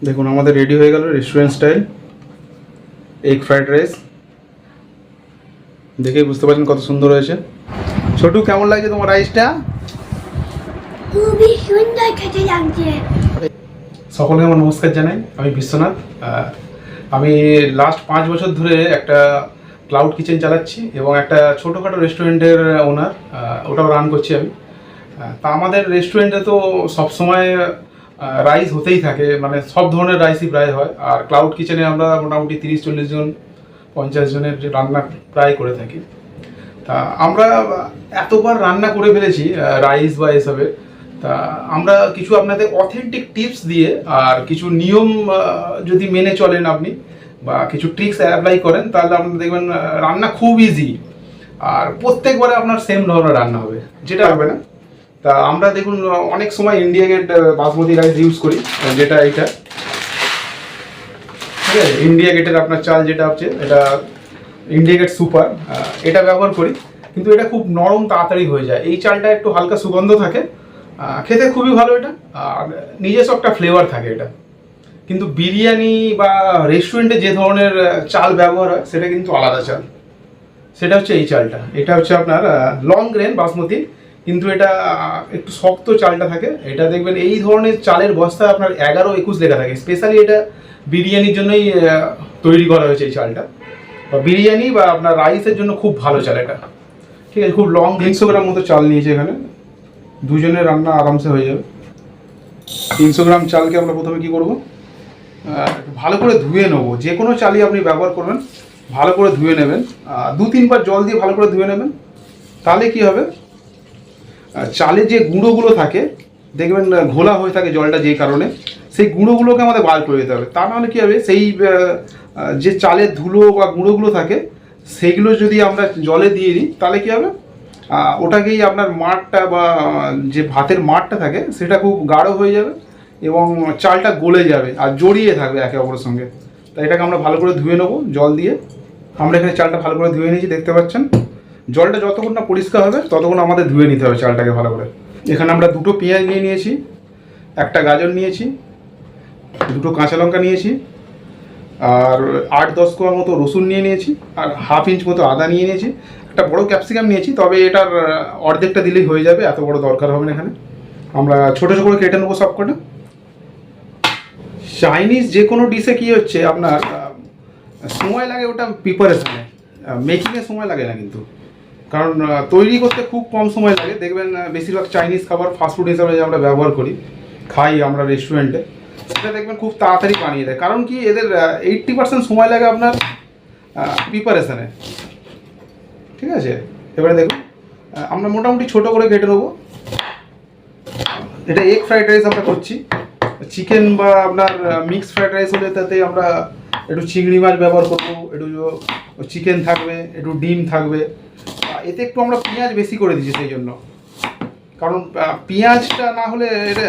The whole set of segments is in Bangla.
দেখুন আমাদের রেডি হয়ে গেল restaurant style egg fried rice. দেখেই বুঝতে পারছেন কত সুন্দর হয়েছে। ছোটু, কেমন লাগছে তোমার রাইসটা? খুবই সুন্দর খেতে লাগছে। সকলকে আমার নমস্কার জানাই। আমি বিশ্বনাথ। আমি লাস্ট 5 বছর ধরে একটা ক্লাউড কিচেন চালাচ্ছি এবং একটা ছোটোখাটো রেস্টুরেন্টের ওনার, ওটাও রান করছি আমি। তা আমাদের রেস্টুরেন্টে তো সবসময় রাইস হতেই থাকে, মানে সব ধরনের রাইসই প্রায় হয়। আর ক্লাউড কিচেনে আমরা মোটামুটি 30-40 জন 50 জনের যে রান্না প্রায় করে থাকি। তা আমরা এতবার রান্না করে ফেলেছি রাইস বা এসবের। তা আমরা কিছু আপনাদের অথেন্টিক টিপস দিয়ে আর কিছু নিয়ম যদি মেনে চলেন আপনি বা কিছু ট্রিক্স অ্যাপ্লাই করেন, তাহলে আপনারা দেখবেন রান্না খুব ইজি আর প্রত্যেকবারে আপনার সেম ধরনের রান্না হবে, যেটা হবে না। তা আমরা দেখুন অনেক সময় India Gate basmati rice use করি, যেটা এটা ঠিক আছে। ইন্ডিয়া গেটের আপনার চাল যেটা হচ্ছে এটা ইন্ডিয়া গেট সুপার, এটা ব্যবহার করি। কিন্তু এটা খুব নরম, তাড়াতাড়ি হয়ে যায়। এই চালটা একটু হালকা সুগন্ধ থাকে, খেতে খুবই ভালো এটা, আর নিজস্ব একটা ফ্লেভার থাকে এটা। কিন্তু বিরিয়ানি বা রেস্টুরেন্টে যে ধরনের চাল ব্যবহার হয় সেটা কিন্তু আলাদা চাল। সেটা হচ্ছে এই চালটা। এটা হচ্ছে আপনার লং গ্রেন বাসমতি, কিন্তু এটা একটু শক্ত চালটা থাকে। এটা দেখবেন এই ধরনের চালের বস্তা আপনার 11-21 লেখা থাকে। স্পেশালি এটা বিরিয়ানির জন্যই তৈরি করা হয়েছে এই চালটা। বা বিরিয়ানি বা আপনার রাইসের জন্য খুব ভালো চাল এটা, ঠিক আছে। খুব লং 300 গ্রাম মতো চাল নিয়েছে এখানে, দুজনের রান্না আরামসে হয়ে যাবে। 300 গ্রাম চালকে আমরা প্রথমে কি করব, ভালো করে ধুয়ে নেবো। যে কোনো চালই আপনি ব্যবহার করবেন ভালো করে ধুয়ে নেবেন, 2-3 বার জল দিয়ে ভালো করে ধুয়ে নেবেন। তাহলে কি হবে, চালের যে গুঁড়োগুলো থাকে দেখবেন ঘোলা হয়ে থাকে জলটা, যেই কারণে সেই গুঁড়োগুলোকে আমাদের বার করে দিতে হবে। তা নাহলে কী হবে, সেই যে চালের ধুলো বা গুঁড়োগুলো থাকে সেইগুলো যদি আমরা জলে দিয়ে দিই তাহলে কী হবে, ওটাকেই আপনার মাঠটা বা যে ভাতের মাঠটা থাকে সেটা খুব গাঢ় হয়ে যাবে এবং চালটা গলে যাবে আর জড়িয়ে থাকবে একে অপরের সঙ্গে। তাই এটাকে আমরা ভালো করে ধুয়ে নেবো জল দিয়ে। আমরা এখানে চালটা ভালো করে ধুয়ে নিয়েছি, দেখতে পাচ্ছেন। জলটা যতক্ষণ না পরিষ্কার হবে ততক্ষণ আমাদের ধুয়ে নিতে হবে চালটাকে ভালো করে। এখানে আমরা 2টো পেঁয়াজ নিয়ে নিয়েছি, একটা গাজর নিয়েছি, 2টো কাঁচা লঙ্কা নিয়েছি, আর 8-10 কোয়া মতো রসুন নিয়ে নিয়েছি, আর 1/2 ইঞ্চ মতো আদা নিয়ে নিয়েছি, একটা বড় ক্যাপসিকাম নিয়েছি। তবে এটার অর্ধেকটা দিলেই হয়ে যাবে, এত বড় দরকার হবে না। এখানে আমরা ছোটো ছোটো করে কেটে নেবো সব কটা। চাইনিজ যে কোনো ডিশে কী হচ্ছে আপনার সময় লাগে, ওটা প্রিপারেশনে, মেকিংয়ে সময় লাগে না কিন্তু। কারণ তৈরি করতে খুব কম সময় লাগে। দেখবেন বেশিরভাগ চাইনিজ খাবার ফাস্টফুড হিসাবে যে আমরা ব্যবহার করি, খাই আমরা রেস্টুরেন্টে, সেটা দেখবেন খুব তাড়াতাড়ি বানিয়ে দেয়। কারণ কি, এদের 80% সময় লাগে আপনার প্রিপারেশনে, ঠিক আছে। এবারে দেখুন আমরা মোটামুটি ছোটো করে কেটে নেবো। এটা এগ ফ্রাইড রাইস আমরা করছি। চিকেন বা আপনার মিক্স ফ্রাইড রাইস হলে তাতে আমরা একটু চিংড়ি মাছ ব্যবহার করবো, একটু চিকেন থাকবে, একটু ডিম থাকবে। এতে একটু আমরা পেঁয়াজ বেশি করে দিচ্ছি সেই জন্য, কারণ পেঁয়াজটা না হলে এটা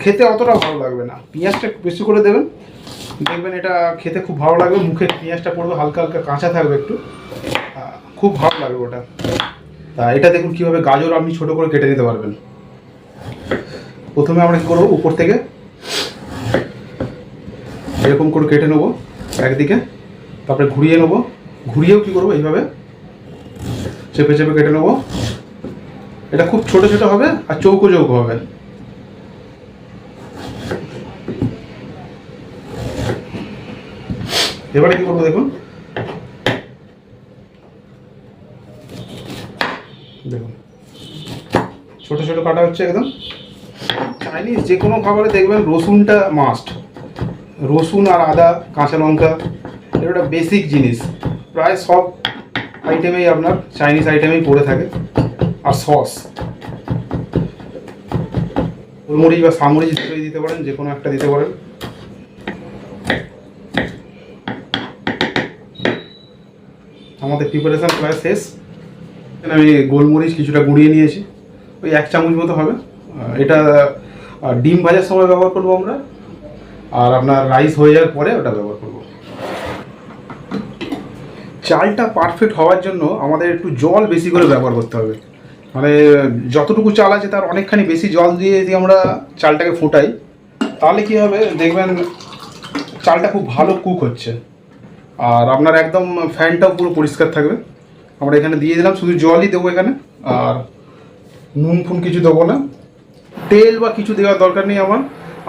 খেতে অতটা ভালো লাগবে না। পেঁয়াজটা বেশি করে দেবেন, দেখবেন এটা খেতে খুব ভালো লাগবে। মুখে পেঁয়াজটা পড়বে, হালকা হালকা কাঁচা থাকবে একটু, খুব ভালো লাগবে ওটা। তা এটা দেখুন কীভাবে গাজর আপনি ছোটো করে কেটে নিতে পারবেন। প্রথমে আমরা কী করবো, উপর থেকে এরকম করে কেটে নেবো একদিকে, তারপরে ঘুরিয়ে নেবো। ঘুরিয়েও কী করবো, এইভাবে চেপে চেপে কেটে নেবো। এটা খুব ছোটো ছোটো হবে আর চৌকো চৌকো হবে। এবারে কী করবো দেখুন, দেখুন ছোটো ছোটো কাটা হচ্ছে একদম। চাইনিজ যে কোনো খাবারে দেখবেন রসুনটা মাস্ট। রসুন আর আদা, কাঁচা লঙ্কা, এটা একটা বেসিক জিনিস। প্রায় সব আইটেমেই আপনার চাইনিজ আইটেমেই পড়ে থাকে। আর সস, গোলমরিচ বা সামরিচ দুটোই দিতে পারেন, যে কোনো একটা দিতে পারেন। আমাদের প্রিপারেশান প্রায় শেষ। আমি গোলমরিচ কিছুটা গুঁড়িয়ে নিয়েছি, ওই 1 চামচ মতো হবে। এটা ডিম ভাজার সময় ব্যবহার করবো আমরা, আর আপনার রাইস হয়ে যাওয়ার পরে ওটা ব্যবহার করব। চালটা পারফেক্ট হওয়ার জন্য আমাদের একটু জল বেশি করে ব্যবহার করতে হবে। মানে যতটুকু চাল আছে তার অনেকখানি বেশি জল দিয়ে যদি আমরা চালটাকে ফোটাই তাহলে কি হবে দেখবেন চালটা খুব ভালো কুক হচ্ছে, আর আপনার একদম ফ্যানটাও পুরো পরিষ্কার থাকবে। আমরা এখানে দিয়ে দিলাম, শুধু জলই দেবো এখানে, আর নুন ফুন কিছু দেবো না, তেল বা কিছু দেওয়ার দরকার নেই আমার,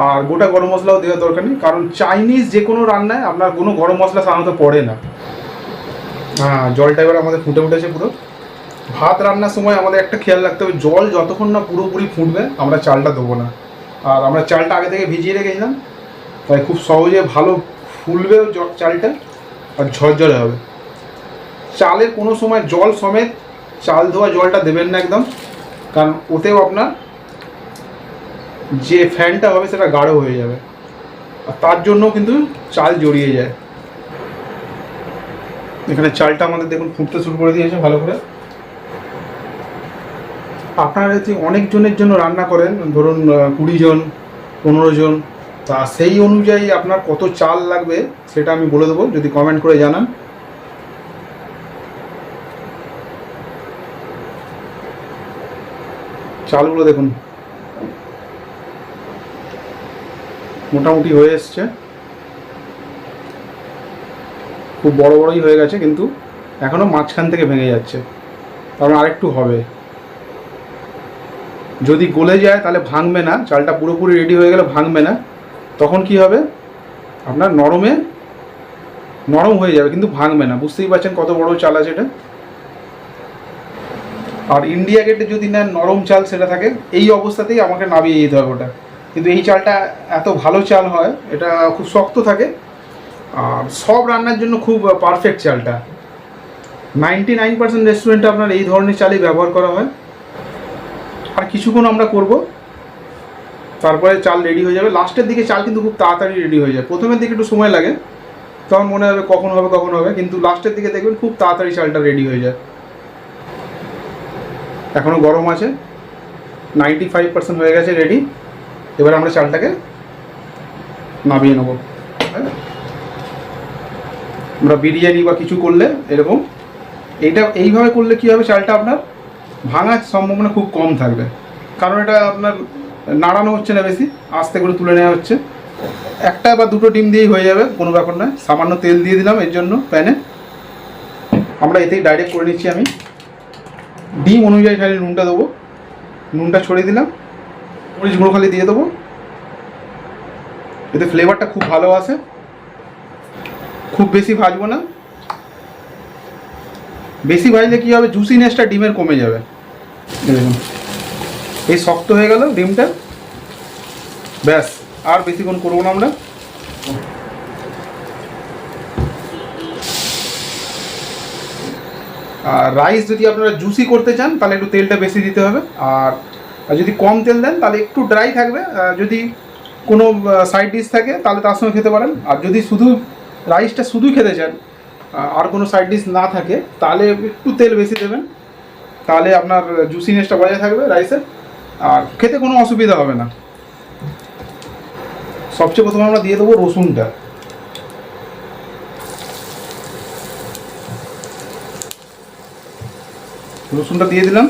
আর গোটা গরম মশলাও দেওয়ার দরকার নেই, কারণ চাইনিজ যে কোনো রান্নায় আপনার কোনো গরম মশলা সাধারণত পড়ে না। হ্যাঁ, জলটা এবার আমাদের ফুটে উঠেছে পুরো। ভাত রান্নার সময় আমাদের একটা খেয়াল রাখতে হবে, জল যতক্ষণ না পুরোপুরি ফুটবে আমরা চালটা দেবো না। আর আমরা চালটা আগে থেকে ভিজিয়ে রেখেছিলাম, তাই খুব সহজে ভালো ফুলবেও চালটা, আর ঝরঝরে হবে। চালের কোনো সময় জল সমেত চাল ধোয়া জলটা দেবেন না একদম, কারণ ওতেও আপনার যে ফ্যানটা হবে সেটা গাঢ় হয়ে যাবে, আর তার জন্য কিন্তু চাল জড়িয়ে যায়। এখানে চালটা আমাদের দেখুন ফুটতে শুরু করে দিয়েছে ভালো করে। আপনারা যদি অনেকজনের জন্য রান্না করেন, ধরুন 20 জন 15 জন, তা সেই অনুযায়ী আপনার কত চাল লাগবে সেটা আমি বলে দেবো, যদি কমেন্ট করে জানান। চালগুলো দেখুন মোটামুটি হয়ে এসছে, খুব বড় বড়ই হয়ে গেছে, কিন্তু এখনও মাঝখান থেকে ভেঙে যাচ্ছে, কারণ আরেকটু হবে। যদি গলে যায় তাহলে ভাঙবে না, চালটা পুরোপুরি রেডি হয়ে গেলে ভাঙবে না, তখন কি হবে আপনার নরম হয়ে যাবে কিন্তু ভাঙবে না। বুঝতেই পারছেন কত বড় চাল আছে এটা। আর ইন্ডিয়া গেটে যদি নেন নরম চাল সেটা থাকে, এই অবস্থাতেই আমাকে নামিয়ে দিতে হবে ওটা। কিন্তু এই চালটা এত ভালো চাল হয়, এটা খুব শক্ত থাকে, আর সব রান্নার জন্য খুব পারফেক্ট চালটা। 99% রেস্টুরেন্টে আপনার এই ধরনের চালই ব্যবহার করা হয়। আর কিছুক্ষণ আমরা করব, তারপরে চাল রেডি হয়ে যাবে। লাস্টের দিকে চাল কিন্তু খুব তাড়াতাড়ি রেডি হয়ে যায়, প্রথমের দিকে একটু সময় লাগে, তখন মনে হবে কখন হবে, কিন্তু লাস্টের দিকে দেখবেন খুব তাড়াতাড়ি চালটা রেডি হয়ে যায়। এখনও গরম আছে, 95% হয়ে গেছে রেডি। এবার আমরা চালটাকে নামিয়ে নেব। আমরা বিরিয়ানি বা কিছু করলে এরকম এইভাবে করলে কী হবে, চালটা আপনার ভাঙার সম্ভাবনা খুব কম থাকবে, কারণ এটা আপনার নাড়ানো হচ্ছে না বেশি, আস্তে করে তুলে নেওয়া হচ্ছে। একটা বা দুটো ডিম দিয়েই হয়ে যাবে, কোনো ব্যাপার নয়। সামান্য তেল দিয়ে দিলাম এর জন্য প্যানে, আমরা এতেই ডাইরেক্ট করে নিচ্ছি। আমি ডিম অনুযায়ী খালি নুনটা দেবো, নুনটা ছড়িয়ে দিলাম, মরিচ গুঁড়ো খালি দিয়ে দেবো, এতে ফ্লেভারটা খুব ভালো আসে। খুব বেশি ভাজবো না, বেশি ভাজলে কী হবে জুসিনেসটা ডিমের কমে যাবে। দেখুন এই শক্ত হয়ে গেল ডিমটা, ব্যাস আর বেশিক্ষণ করবো না আমরা। আর রাইস যদি আপনারা জুসি করতে চান তাহলে একটু তেলটা বেশি দিতে হবে, আর যদি কম তেল দেন তাহলে একটু ড্রাই থাকবে। যদি কোনো সাইড ডিশ থাকে তাহলে তার সঙ্গে খেতে পারেন, আর যদি শুধু রাইসটা শুধুই খেতে চান আর কোনো সাইড ডিশ না থাকে তাহলে একটু তেল বেশি দেবেন, তাহলে আপনার জুসিনেসটা বজায় থাকবে রাইসের, আর খেতে কোনো অসুবিধা হবে না। সবচেয়ে প্রথমে আমরা দিয়ে দেবো রসুনটা। রসুনটা দিয়ে দিলাম,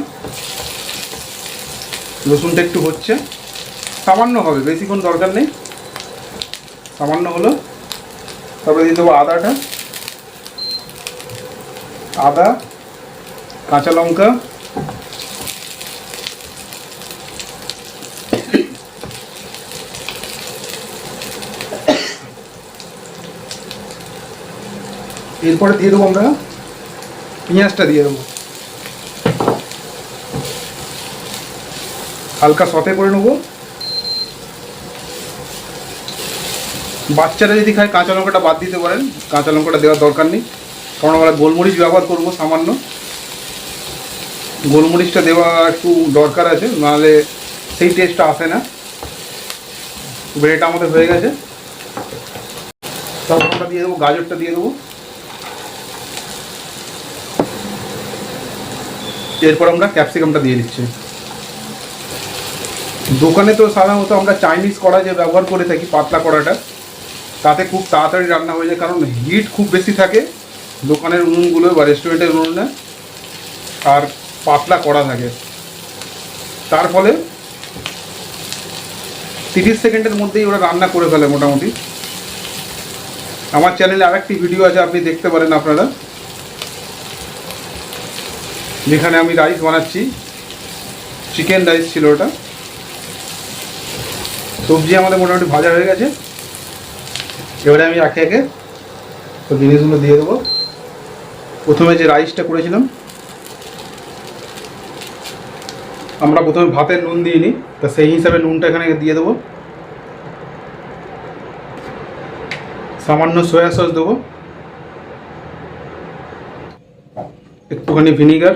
রসুনটা একটু হচ্ছে, সামান্য হবে, বেশিক্ষণ দরকার নেই, সামান্য হলো। তারপরে দিয়ে দেবো আদা, কাঁচা লঙ্কা, এরপরে দিয়ে দেবো আমরা পেঁয়াজটা দিয়ে দেবো, হালকা সতে করে নেবো। বাচ্চারা যদি খায় কাঁচা লঙ্কাটা বাদ দিতে পারেন, কাঁচা লঙ্কাটা দেওয়ার দরকার নেই, কারণ আমরা গোলমরিচ ব্যবহার করবো সামান্য, গোলমরিচটা দেওয়া একটু দরকার আছে, নাহলে সেই টেস্টটা আসে না। এটা আমাদের হয়ে গেছে, তারপর আমরা দিয়ে দেবো গাজরটা দিয়ে দেবো, এরপর আমরা ক্যাপসিকামটা দিয়ে দিচ্ছি। দোকানে তো সাধারণত আমরা চাইনিজ কড়া যে ব্যবহার করে থাকি, পাতলা কড়াটা, তাতে খুব তাড়াতাড়ি রান্না হয়ে যায়, কারণ হিট খুব বেশি থাকে দোকানের উনুনগুলো বা রেস্টুরেন্টের উনুনে, আর পাতলা কড়া থাকে, তার ফলে 30 সেকেন্ডের মধ্যেই ওরা রান্না করে ফেলে মোটামুটি। আমার চ্যানেলে আরেকটি ভিডিও আছে, আপনি দেখতে পারেন আপনারা, যেখানে আমি রাইস বানাচ্ছি, চিকেন রাইস ছিল ওটা। সবজি আমাদের মোটামুটি ভাজা হয়ে গেছে। এবারে আমি একে একে তো জিনিসগুলো দিয়ে দেবো। প্রথমে যে রাইসটা করেছিলাম, আমরা প্রথমে ভাতের নুন দিইনি, তা সেই হিসাবে নুনটা এখানে দিয়ে দেবো। সামান্য সয়া সস দেবো, একটুখানি ভিনিগার,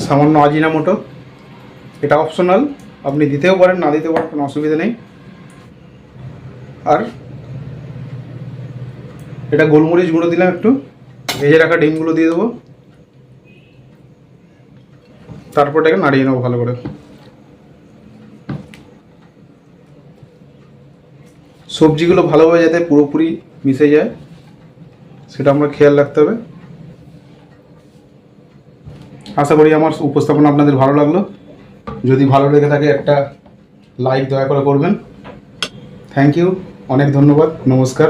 সামান্য আজিনামোটো। এটা অপশনাল, আপনি দিতেও পারেন, না দিতেও পারেন, কোনো অসুবিধা নেই। আর এটা গোলমরিচ গুঁড়ো দিলাম একটু, ভেজে রাখা ডিমগুলো দিয়ে দেবো। তারপর এটাকে নাড়িয়ে নেবো ভালো করে। সবজিগুলো ভালোভাবে যাতে পুরোপুরি মিশে যায় সেটা আমরা খেয়াল রাখতে হবে। আশা করি আমার উপস্থাপনা আপনাদের ভালো লাগলো। যদি ভালো লেগে থাকে একটা লাইক দয়া করে করবেন। থ্যাংক ইউ, অনেক ধন্যবাদ, নমস্কার।